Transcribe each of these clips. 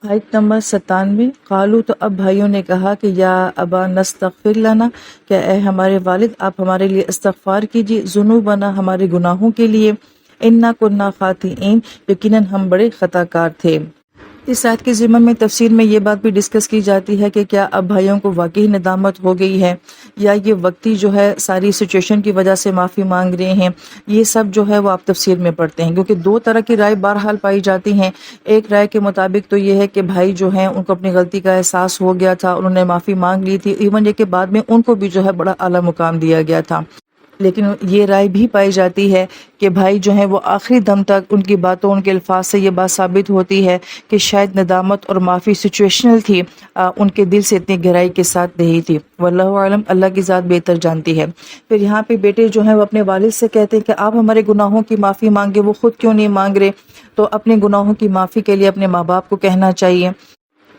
آیت نمبر 97۔ قالو، تو اب بھائیوں نے کہا کہ یا ابا نستغفر لنا، کہ اے ہمارے والد آپ ہمارے لیے استغفار کیجیے، ذنوبنا ہمارے گناہوں کے لیے، انا کنا خاطئین یقیناً ہم بڑے خطا کار تھے۔ اس آیت کے ضمن میں تفسیر میں یہ بات بھی ڈسکس کی جاتی ہے کہ کیا اب بھائیوں کو واقعی ندامت ہو گئی ہے یا یہ وقتی جو ہے ساری سچویشن کی وجہ سے معافی مانگ رہے ہیں۔ یہ سب جو ہے وہ آپ تفسیر میں پڑھتے ہیں، کیونکہ دو طرح کی رائے بہرحال پائی جاتی ہیں۔ ایک رائے کے مطابق تو یہ ہے کہ بھائی جو ہیں ان کو اپنی غلطی کا احساس ہو گیا تھا، انہوں نے معافی مانگ لی تھی، ایون یہ کہ بعد میں ان کو بھی جو ہے بڑا اعلیٰ مقام دیا گیا تھا۔ لیکن یہ رائے بھی پائی جاتی ہے کہ بھائی جو ہیں وہ آخری دم تک ان کی باتوں، ان کے الفاظ سے یہ بات ثابت ہوتی ہے کہ شاید ندامت اور معافی سچویشنل تھی، ان کے دل سے اتنی گہرائی کے ساتھ نہیں تھی۔ واللہ عالم، اللہ کی ذات بہتر جانتی ہے۔ پھر یہاں پہ بیٹے جو ہیں وہ اپنے والد سے کہتے ہیں کہ آپ ہمارے گناہوں کی معافی مانگے، وہ خود کیوں نہیں مانگ رہے؟ تو اپنے گناہوں کی معافی کے لیے اپنے ماں باپ کو کہنا چاہیے۔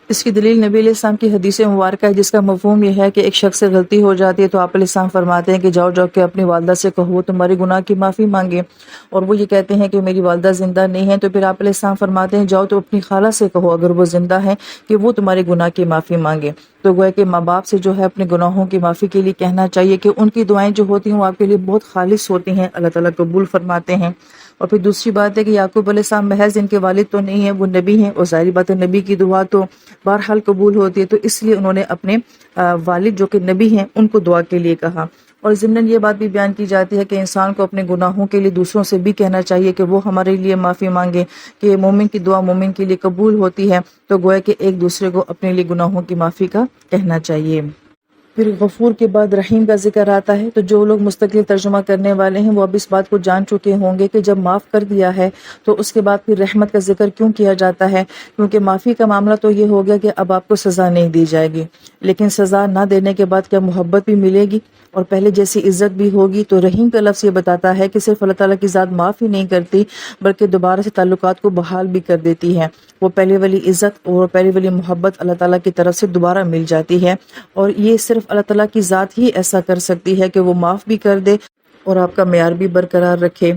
اس کی دلیل نبی علیہ السلام کی حدیث مبارکہ ہے، جس کا مفہوم یہ ہے کہ ایک شخص سے غلطی ہو جاتی ہے تو آپ علیہ السلام فرماتے ہیں کہ جاؤ کہ اپنی والدہ سے کہو وہ تمہارے گناہ کی معافی مانگے، اور وہ یہ کہتے ہیں کہ میری والدہ زندہ نہیں ہے، تو پھر آپ علیہ السلام فرماتے ہیں جاؤ تو اپنی خالہ سے کہو اگر وہ زندہ ہے کہ وہ تمہارے گناہ کی معافی مانگے۔ تو گویا کہ ماں باپ سے جو ہے اپنے گناہوں کی معافی کے لیے کہنا چاہیے کہ ان کی دعائیں جو ہوتی ہیں وہ آپ کے لیے بہت خالص ہوتی ہیں، اللہ تعالیٰ قبول فرماتے ہیں۔ اور پھر دوسری بات ہے کہ یعقوب علیہ السلام محض ان کے والد تو نہیں ہیں، وہ نبی ہیں، اور ظاہری بات ہے نبی کی دعا تو بہرحال قبول ہوتی ہے، تو اس لیے انہوں نے اپنے والد جو کہ نبی ہیں ان کو دعا کے لیے کہا۔ اور ضمناً یہ بات بھی بیان کی جاتی ہے کہ انسان کو اپنے گناہوں کے لیے دوسروں سے بھی کہنا چاہیے کہ وہ ہمارے لیے معافی مانگے، کہ مومن کی دعا مومن کے لیے قبول ہوتی ہے، تو گویا کہ ایک دوسرے کو اپنے لیے گناہوں کی معافی کا کہنا چاہیے۔ پھر غفور کے بعد رحیم کا ذکر آتا ہے، تو جو لوگ مستقل ترجمہ کرنے والے ہیں وہ اب اس بات کو جان چکے ہوں گے کہ جب معاف کر دیا ہے تو اس کے بعد پھر رحمت کا ذکر کیوں کیا جاتا ہے، کیونکہ معافی کا معاملہ تو یہ ہو گیا کہ اب آپ کو سزا نہیں دی جائے گی، لیکن سزا نہ دینے کے بعد کیا محبت بھی ملے گی اور پہلے جیسی عزت بھی ہوگی۔ تو رحیم کا لفظ یہ بتاتا ہے کہ صرف اللہ تعالیٰ کی ذات معاف ہی نہیں کرتی بلکہ دوبارہ سے تعلقات کو بحال بھی کر دیتی ہے، وہ پہلے والی عزت اور پہلے والی محبت اللہ تعالیٰ کی طرف سے دوبارہ مل جاتی ہے، اور یہ صرف اللہ تعالیٰ کی ذات ہی ایسا کر سکتی ہے کہ وہ معاف بھی کر دے اور آپ کا معیار بھی برقرار رکھے۔